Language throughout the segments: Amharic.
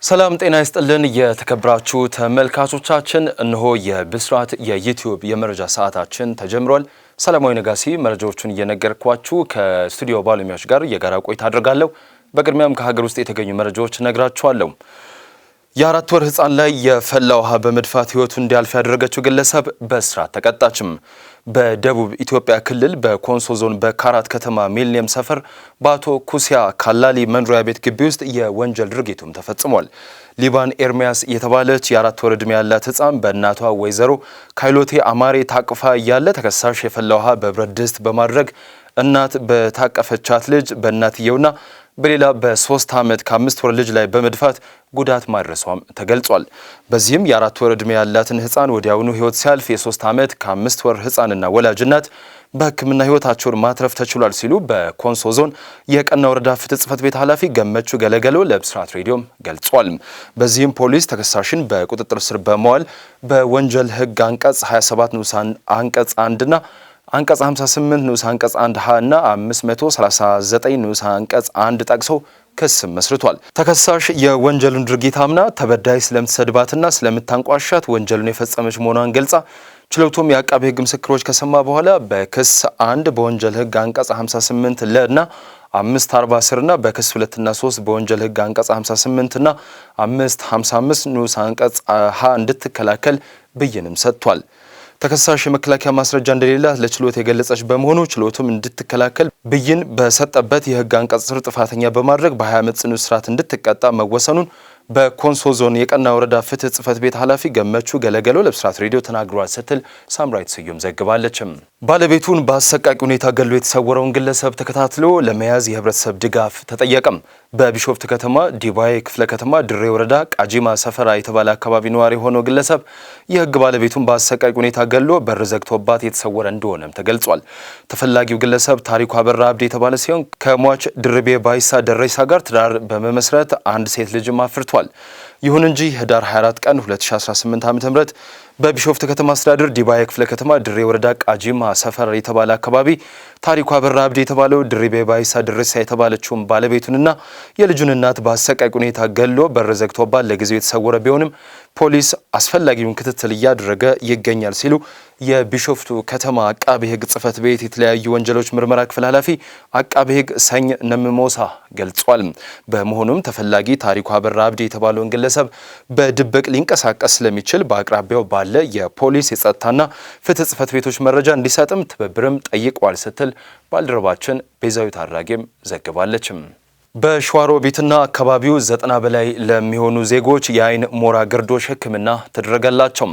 ሰላም ጤና ይስጥልን የተከበራችሁ ተመልካቾቻችን፣ እነሆ የብስራት የዩቲዩብ የመረጃ ሰዓታችን ተጀምሯል። ሰላማዊ ነጋሲ መረጃዎቹን እየነገርኳችሁ ከስቱዲዮ ባለሙያዎች ጋር የጋራ ቆይታ አድርጋለሁ። በቅድሚያም ከሀገር ውስጥ የተገኙ መረጃዎች ነግራችኋለሁ። የአራት ወር ህፃን ላይ የፈላ ውሃ በመድፋት ህይወቱ እንዲያልፍ ያደረገችው ግለሰብ በእስራት ተቀጣችም። በደቡብ ኢትዮጵያ ክልል በኮንሶ ዞን በካራት ከተማ ሚሊኒየም ሰፈር በአቶ ኩሲያ ካላሊ መኖሪያ ቤት ግቢ ውስጥ የወንጀል ድርጊቱም ተፈጽሟል። ሊባን ኤርሚያስ የተባለች የአራት ወር ዕድሜ ያላት ህፃን በእናቷ ወይዘሮ ካይሎቴ አማሬ ታቅፋ እያለ ተከሳሽ የፈላ ውሃ በብረት ድስት በማድረግ እናት በታቀፈቻት ልጅ በእናትየውና በሌላ በ3 ዓመት ከ5 ወር ልጅ ላይ በመድፋት ጉዳት ማድረሷም ተገልጿል። በዚህም የአራት ወር ዕድሜ ያላትን ህፃን ወዲያውኑ ህይወት ሲያልፍ የ3 ዓመት ከ5 ወር ህፃንና ወላጅ እናት በሕክምና ህይወታቸውን ማትረፍ ተችሏል ሲሉ በኮንሶ ዞን የቀና ወረዳ ፍትህ ጽሕፈት ቤት ኃላፊ ገመቹ ገለገሎ ለብስራት ሬዲዮም ገልጿል። በዚህም ፖሊስ ተከሳሽን በቁጥጥር ስር በመዋል በወንጀል ህግ አንቀጽ 27 ንዑስ አንቀጽ 1 እና አንቀጽ 58 ንዑስ አንቀጽ 1 ሀ እና 539 ንዑስ አንቀጽ 1 ጠቅሶ ክስ መስርቷል። ተከሳሽ የወንጀሉን ድርጊት አምና ተበዳይ ስለምትሰድባትና ስለምታንቋሻት ወንጀሉን የፈጸመች መሆኗን ገልጻ ችሎቱም የአቃቤ ህግ ምስክሮች ከሰማ በኋላ በክስ 1 በወንጀል ህግ አንቀጽ 58 ለ እና 540 እና በክስ 2 እና 3 በወንጀል ህግ አንቀጽ 58 እና 555 ንዑስ አንቀጽ ሀ እንድትከላከል ብይንም ሰጥቷል። ተከሳሽ የመከላከያ ማስረጃ እንደሌላት ለችሎት የገለጸች በመሆኑ ችሎቱም እንድትከላከል ብይን በሰጠበት የህግ አንቀጽ ስር ጥፋተኛ በማድረግ በ20 ዓመት ጽኑ እስራት እንድትቀጣ መወሰኑን በኮንሶ ዞን የቀና ወረዳ ፍትህ ጽሕፈት ቤት ኃላፊ ገመቹ ገለገሎ ለብስራት ሬዲዮ ተናግሯል ስትል ሳምራይት ስዩም ዘግባለች። ባለቤቱን በአሰቃቂ ሁኔታ ገሎ የተሰወረውን ግለሰብ ተከታትሎ ለመያዝ የህብረተሰብ ድጋፍ ተጠየቀም። በቢሾፍት ከተማ ዲባይ ክፍለ ከተማ ድሬ ወረዳ ቃጂማ ሰፈራ የተባለ አካባቢ ነዋሪ የሆነው ግለሰብ የህግ ባለቤቱን በአሰቃቂ ሁኔታ ገሎ በር ዘግቶባት የተሰወረ እንደሆነም ተገልጿል። ተፈላጊው ግለሰብ ታሪኩ አበራ አብዲ የተባለ ሲሆን ከሟች ድርቤ ባይሳ ደረሳ ጋር ትዳር በመመስረት አንድ ሴት ልጅም አፍርቷል። ይሁን እንጂ ህዳር 24 ቀን 2018 ዓ.ም በቢሾፍት ከተማ አስተዳደር ዲባይ ክፍለ ከተማ ድሬ ወረዳ ቃጂማ ሰፈር የተባለ አካባቢ ታሪኩ አበራ አብዲ የተባለው ድርቤ ባይሳ ደረሳ የተባለችውን ባለቤቱንና የልጁን እናት በአሰቃቂ ሁኔታ ገሎ በር ዘግቶባት ለጊዜው የተሰወረ ቢሆንም ፖሊስ አስፈላጊውን ክትትል እያደረገ ይገኛል ሲሉ የቢሾፍቱ ከተማ አቃቤ ህግ ጽሕፈት ቤት የተለያዩ ወንጀሎች ምርመራ ክፍል ኃላፊ አቃቤ ህግ ሰኝ ነምሞሳ ገልጿል። በመሆኑም ተፈላጊ ታሪኩ አበራ አብዲ የተባለውን ግለሰብ በድብቅ ሊንቀሳቀስ ስለሚችል በአቅራቢያው ባለ የፖሊስ የጸጥታና ፍትህ ጽሕፈት ቤቶች መረጃ እንዲሰጥም ትብብርም ጠይቋል ስትል ባልደረባችን ቤዛዊት አድራጌም ዘግባለች። በሸዋሮቢትና አካባቢው 90 በላይ ለሚሆኑ ዜጎች የአይን ሞራ ግርዶሽ ሕክምና ተደረገላቸው።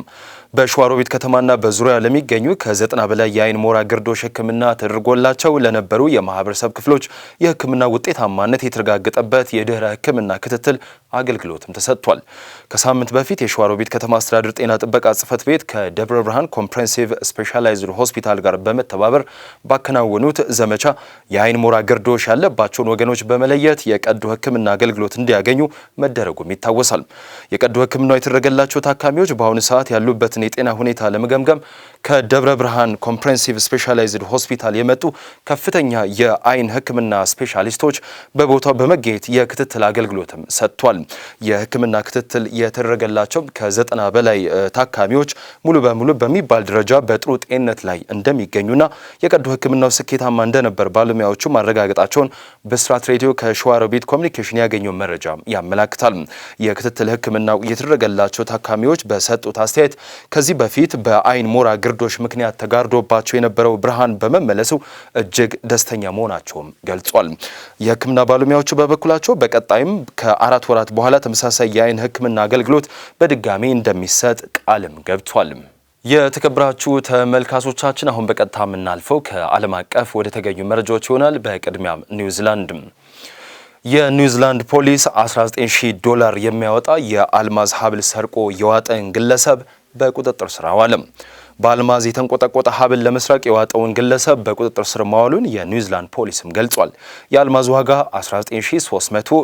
በሸዋሮቢት ከተማና በዙሪያ ለሚገኙ ከ90 በላይ የአይን ሞራ ግርዶሽ ሕክምና ተደርጎላቸው ለነበሩ የማህበረሰብ ክፍሎች የሕክምና ውጤታማነት የተረጋገጠበት የድህረ ሕክምና ክትትል አገልግሎትም ተሰጥቷል። ከሳምንት በፊት የሸዋሮቢት ከተማ አስተዳደር ጤና ጥበቃ ጽሕፈት ቤት ከደብረ ብርሃን ኮምፕሬሄንሲቭ ስፔሻላይዝድ ሆስፒታል ጋር በመተባበር ባከናወኑት ዘመቻ የአይን ሞራ ግርዶሽ ያለባቸውን ወገኖች በመለየት የቀዶ ሕክምና አገልግሎት እንዲያገኙ መደረጉም ይታወሳል። የቀዶ ሕክምናው የተደረገላቸው ታካሚዎች በአሁኑ ሰዓት ያሉበትን የጤና ሁኔታ ለመገምገም ከደብረ ብርሃን ኮምፕሬሄንሲቭ ስፔሻላይዝድ ሆስፒታል የመጡ ከፍተኛ የአይን ሕክምና ስፔሻሊስቶች በቦታው በመገኘት የክትትል አገልግሎትም ሰጥቷል። የሕክምና ክትትል የተደረገላቸው ከ90 በላይ ታካሚዎች ሙሉ በሙሉ በሚባል ደረጃ በጥሩ ጤንነት ላይ እንደሚገኙና የቀዶ ሕክምናው ስኬታማ እንደነበር ባለሙያዎቹ ማረጋገጣቸውን ብስራት ሬዲዮ ከሸዋሮቢት ኮሚኒኬሽን ያገኘው መረጃ ያመላክታል። የክትትል ሕክምናው የተደረገላቸው ታካሚዎች በሰጡት አስተያየት ከዚህ በፊት በአይን ሞራ ግርዶሽ ምክንያት ተጋርዶባቸው የነበረው ብርሃን በመመለሱ እጅግ ደስተኛ መሆናቸውም ገልጿል። የሕክምና ባለሙያዎቹ በበኩላቸው በቀጣይም ከ4 ወራት በኋላ ተመሳሳይ የአይን ሕክምና አገልግሎት በድጋሚ እንደሚሰጥ ቃልም ገብቷል። የተከበራችሁ ተመልካቾቻችን አሁን በቀጥታ የምናልፈው ከዓለም አቀፍ ወደ ተገኙ መረጃዎች ይሆናል። በቅድሚያም ኒውዚላንድ የኒውዚላንድ ፖሊስ $19,000 የሚያወጣ የአልማዝ ሀብል ሰርቆ የዋጠን ግለሰብ በቁጥጥር ስር አዋለ። በአልማዝ የተንቆጠቆጠ ሀብል ለመስረቅ የዋጠውን ግለሰብ በቁጥጥር ስር ማዋሉን የኒውዚላንድ ፖሊስም ገልጿል። የአልማዝ ዋጋ $19,300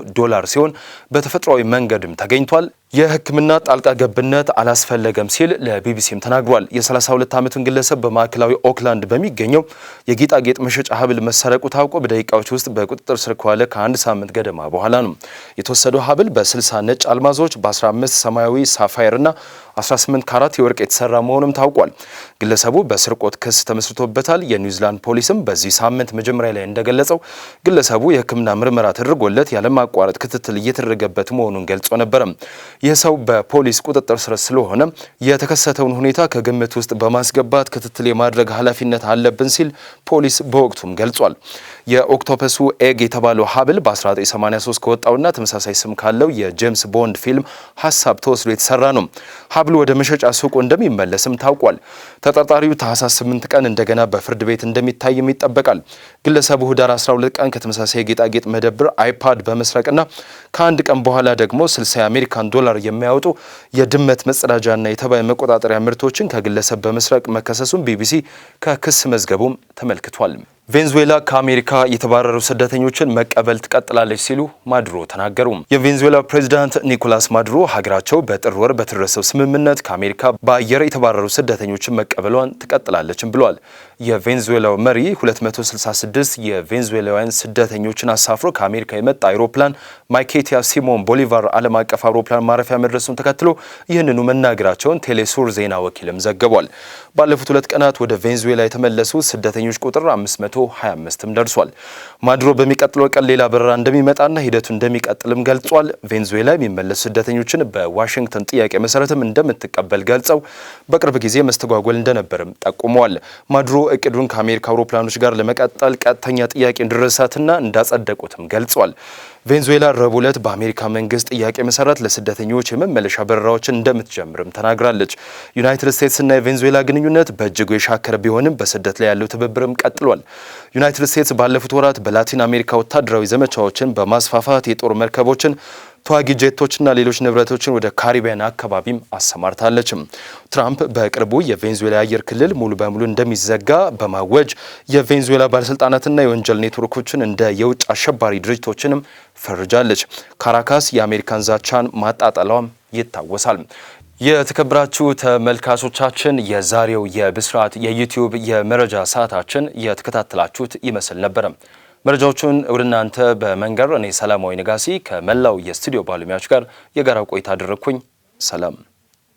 ሲሆን በተፈጥሯዊ መንገድም ተገኝቷል። የሕክምና ጣልቃ ገብነት አላስፈለገም ሲል ለቢቢሲም ተናግሯል። የ32 ዓመቱን ግለሰብ በማዕከላዊ ኦክላንድ በሚገኘው የጌጣጌጥ መሸጫ ሀብል መሰረቁ ታውቆ በደቂቃዎች ውስጥ በቁጥጥር ስር ከዋለ ከአንድ ሳምንት ገደማ በኋላ ነው። የተወሰደው ሀብል በ60 ነጭ አልማዞች በ15 ሰማያዊ ሳፋየር እና 18 ካራት የወርቅ የተሰራ መሆኑም ታውቋል። ግለሰቡ በስርቆት ክስ ተመስርቶበታል። የኒውዚላንድ ፖሊስም በዚህ ሳምንት መጀመሪያ ላይ እንደገለጸው ግለሰቡ የሕክምና ምርመራ ተደርጎለት ያለማቋረጥ ክትትል እየተደረገበት መሆኑን ገልጾ ነበር። ይህ ሰው በፖሊስ ቁጥጥር ስር ስለሆነ የተከሰተውን ሁኔታ ከግምት ውስጥ በማስገባት ክትትል የማድረግ ኃላፊነት አለብን ሲል ፖሊስ በወቅቱም ገልጿል። የኦክቶፐሱ ኤግ የተባለው ሀብል በ1983 ከወጣውና ተመሳሳይ ስም ካለው የጄምስ ቦንድ ፊልም ሀሳብ ተወስዶ የተሰራ ነው። ሀብሉ ወደ መሸጫ ሱቁ እንደሚመለስም ታውቋል። ተጠርጣሪው ታህሳስ 8 ቀን እንደገና በፍርድ ቤት እንደሚታይም ይጠበቃል። ግለሰቡ ህዳር 12 ቀን ከተመሳሳይ የጌጣጌጥ መደብር አይፓድ በመስረቅና ከአንድ ቀን በኋላ ደግሞ 60 የአሜሪካን ዶላር የሚያወጡ የድመት መጸዳጃና የተባይ መቆጣጠሪያ ምርቶችን ከግለሰብ በመስረቅ መከሰሱን ቢቢሲ ከክስ መዝገቡም ተመልክቷል። ቬንዙዌላ ከአሜሪካ የተባረሩ ስደተኞችን መቀበል ትቀጥላለች ሲሉ ማዱሮ ተናገሩ። የቬንዙዌላ ፕሬዚዳንት ኒኮላስ ማዱሮ ሀገራቸው በጥር ወር በተደረሰው ስምምነት ከአሜሪካ በአየር የተባረሩ ስደተኞችን መቀበሏን ትቀጥላለችም ብሏል። የቬንዙዌላው መሪ 266 የቬንዙዌላውያን ስደተኞችን አሳፍሮ ከአሜሪካ የመጣ አውሮፕላን ማይኬቲያ ሲሞን ቦሊቫር ዓለም አቀፍ አውሮፕላን ማረፊያ መድረሱን ተከትሎ ይህንኑ መናገራቸውን ቴሌሱር ዜና ወኪልም ዘግቧል። ባለፉት 2 ቀናት ወደ ቬንዙዌላ የተመለሱ ስደተኞች ቁጥር 525ም ደርሷል። ማዱሮ በሚቀጥለው ቀን ሌላ በረራ እንደሚመጣና ሂደቱ እንደሚቀጥልም ገልጿል። ቬንዙዌላ የሚመለሱ ስደተኞችን በዋሽንግተን ጥያቄ መሰረትም እንደምትቀበል ገልጸው በቅርብ ጊዜ መስተጓጎል እንደነበርም ጠቁመዋል። ማዱሮ እቅዱን ከአሜሪካ አውሮፕላኖች ጋር ለመቀጠል ቀጥተኛ ጥያቄ እንዲደረሳትና እንዳጸደቁትም ገልጿል። ቬንዙዌላ ረቡዕ ዕለት በአሜሪካ መንግስት ጥያቄ መሰረት ለስደተኞች የመመለሻ በረራዎችን እንደምትጀምርም ተናግራለች። ዩናይትድ ስቴትስና የቬንዙዌላ ግንኙነት በእጅጉ የሻከረ ቢሆንም በስደት ላይ ያለው ትብብርም ቀጥሏል። ዩናይትድ ስቴትስ ባለፉት ወራት በላቲን አሜሪካ ወታደራዊ ዘመቻዎችን በማስፋፋት የጦር መርከቦችን ተዋጊ ጄቶችና ሌሎች ንብረቶችን ወደ ካሪቢያን አካባቢም አሰማርታለችም። ትራምፕ በቅርቡ የቬንዙዌላ አየር ክልል ሙሉ በሙሉ እንደሚዘጋ በማወጅ የቬንዙዌላ ባለስልጣናትና የወንጀል ኔትወርኮችን እንደ የውጭ አሸባሪ ድርጅቶችንም ፈርጃለች። ካራካስ የአሜሪካን ዛቻን ማጣጣሏም ይታወሳል። የተከበራችሁ ተመልካቾቻችን የዛሬው የብስራት የዩቲዩብ የመረጃ ሰዓታችን የተከታተላችሁት ይመስል ነበረ። መረጃዎቹን ወደ እናንተ በመንገር እኔ ሰላማዊ ነጋሲ ከመላው የስቱዲዮ ባለሙያዎች ጋር የጋራ ቆይታ አደረግኩኝ። ሰላም።